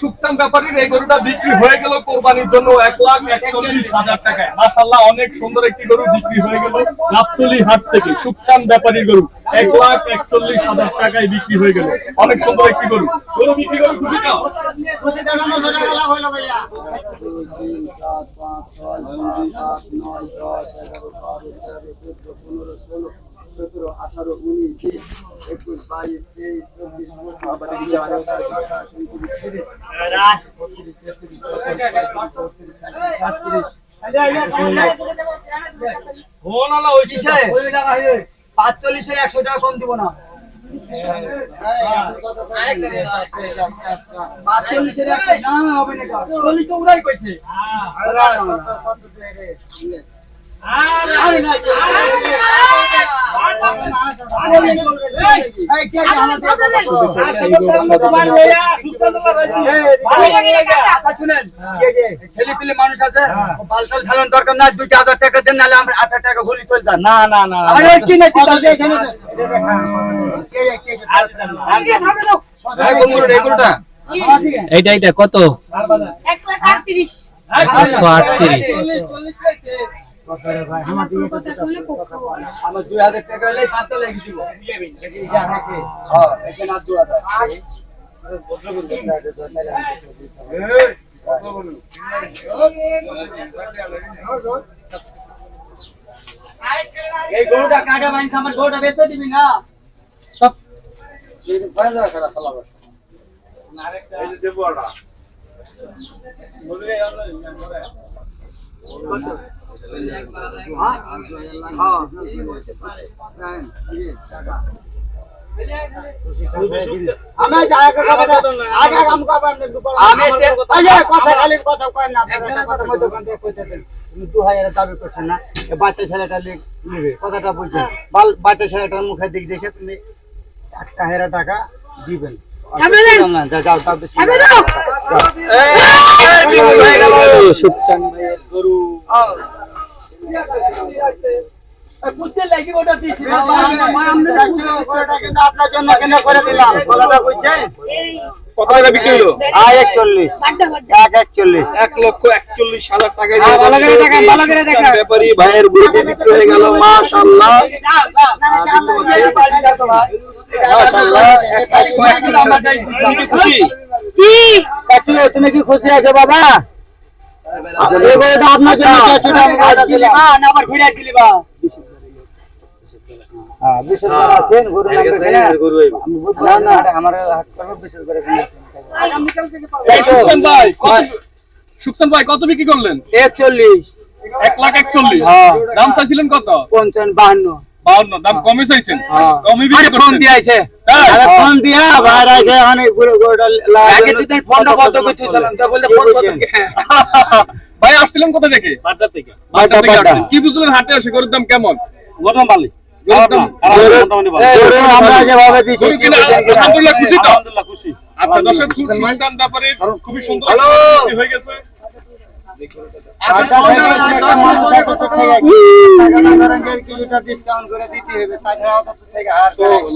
Seokchon ব্যাপারীর এই গরুটা বিক্রি হয়ে গেল কোরবানির জন্য 1,41,000 টাকায়। মাশাআল্লাহ অনেক সুন্দর একটি গরু বিক্রি হয়ে গেল গাবতলী হাট থেকে। সুকচান ব্যাপারীর গরু 1,41,000 টাকায় বিক্রি হয়ে গেল। অনেক সুন্দর একটি গরু বিক্রি করে খুশি তো? পাঁচচল্লিশের 100 টাকা কম দিব না। 45-এর 100 না হবে না, 40 তো উড়াই কইছে। ছেলেপিলে মানুষ আছে, পালসাল খেলার দরকার না, 2,000 টাকা দেন, নাহলে আমরা 8 টাকা ঘুরি চলে যান। না না না কি না এইটা কত? 1,38,000 আমার 2,000 টাকা হলে পাতা লেগে দিব। এই গরুটা কাটা বাইন খামার গরুটা বেচতে দিবি না? বাচ্চা ছেলেটা নিবে কথাটা বলছেন, বাচ্চা ছেলেটার মুখের দিক দেখে তুমি 1,000 টাকা দিবেন। আপনার জন্য কেন করে দিলাম, কথাটা বুঝছেন? কত টাকা বিক্রি হলো? 1,41,000 1,41,000 টাকা ব্যাপারী ভাইয়ের গরু বিক্রি হয়ে গেল। মাশাআল্লাহ তুমি কি খুশি আছো বাবা? আপনার জন্য আবার ঘুরে আসলি বা সুকচান ভাই কত বিক্রি করলেন? 41,000 দাম চাইছিলেন কত? 55 দাম কমে চাইছেন? কমে বিক্রি ফোন করছেন? দিয়েছে, ফোন দিয়া বাইরে আছে, অনেক আগে তুই ফোনটা বন্ধ করছিলাম তো, বলতে ফোন কত ভাই আসছিলেন কোথা থেকে? বাড্ডা থেকে। আসছেন। কি বুঝলেন হাটে এসে গরুর দাম কেমন? গরম বালি আমরা যেভাবে দিচ্ছি আলহামদুলিল্লাহ খুশি তো? আলহামদুলিল্লাহ খুশি। আচ্ছা দর্শক সুকচান ব্যাপারে খুবই সুন্দর হয়ে গেছে।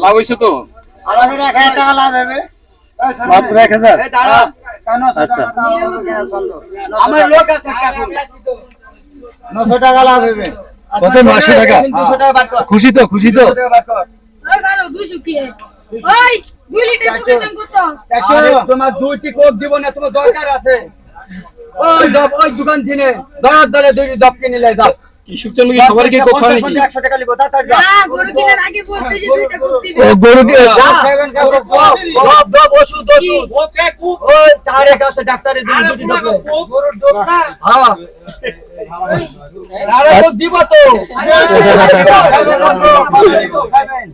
লাভ হয়েছে তো? আমাদের 1,000 টাকা লাভ হবে, মাত্র 1,000। আচ্ছা আমার লোক আছে 900 টাকা লাভ হবে। কত? 900 টাকা। 200 টাকা বাদ কর। খুশি তো? খুশি তো? 200 কি? ওই 2 লিটার দুধের দাম কত? তোমার 2টি কোক দিব না, তোমার দরকার আছে? ওই দোকান থেকে ধরে 2টি দপ কিনে লাই যাও। কি সুকচান কি সবারই কি কোক খাওয়া নাকি? 100 টাকা লিবো তাড়াতাড়ি যাও। না, গরু কিনার আগে বলছে যে 2টা কোক দিবে। ও গরু কি ওষুধ ওই তারে কাছে ডাক্তারের দিন 2টি দপ গরুর দপটা। হ্যাঁ আরে ও দিব তো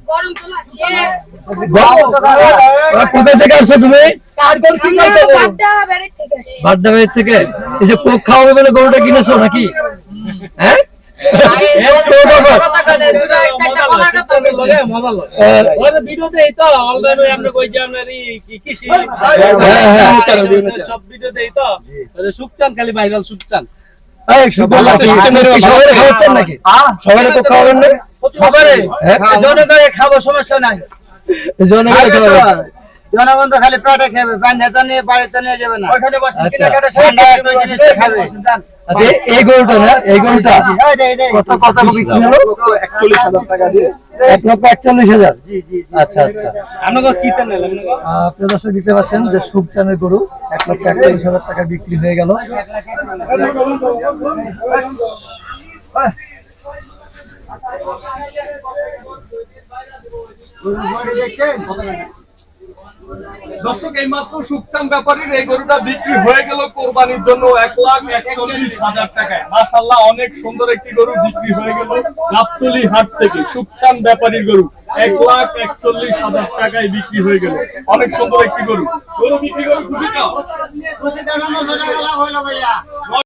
গরম তো লাগছে। কোথা থেকে আসছো তুমি? কার গরু কি আমরা করবে? বাড্ডা বাড়ি থেকে আসছি। বাড্ডা বাড়ি থেকে? এই যে কোক খাওয়াবে বলে গরুটা কিনেছো নাকি? হ্যাঁ ভিডিওতে এই তো অলরেডি আমরা কই যে আপনার কি কৃষি সব ভিডিওতে এই তো সুকচান খালি ভাইরাল সুকচান। খাওয়াচ্ছেন নাকি? সবাই কোক খাওয়াবেন না? জনগণের খাবো, সমস্যা নাই। জনগণ জনগণ তো খালি পেটে খাবে, বান্ধে তো নিয়ে বাড়িতে নিয়ে যাবে না। ওইখানে বসে আচ্ছা। কেনাকাটা ঠান্ডা একটু জিনিসটা খাবে। আচ্ছা এই গরুটা না, এই গরুটা এই যে, এই যে। কত কত বিক্রি হলো? 41,000 টাকা দিয়ে 1,41,000। জি, জি, জি। আচ্ছা আচ্ছা। আপনাকে কি চ্যানেল আপনাকে প্রিয় দর্শক দিতে পারছেন যে সুবচানের গরু 1,41,000 টাকা বিক্রি হয়ে গেল। দর্শক এই মাত্র সুকচান ব্যাপারীর এই গরুটা বিক্রি হয়ে গেল কোরবানির জন্য 1,41,000 টাকায়। মাশাআল্লাহ অনেক সুন্দর একটি গরু বিক্রি হয়ে গেল গাবতলী হাট থেকে। সুকচান ব্যাপারীর গরু 1,41,000 টাকায় বিক্রি হয়ে গেল। অনেক সুন্দর একটি গরু বিক্রি করে খুশি তো? প্রতিটা জন্য 100 টাকা লাভ হলো ভাইয়া।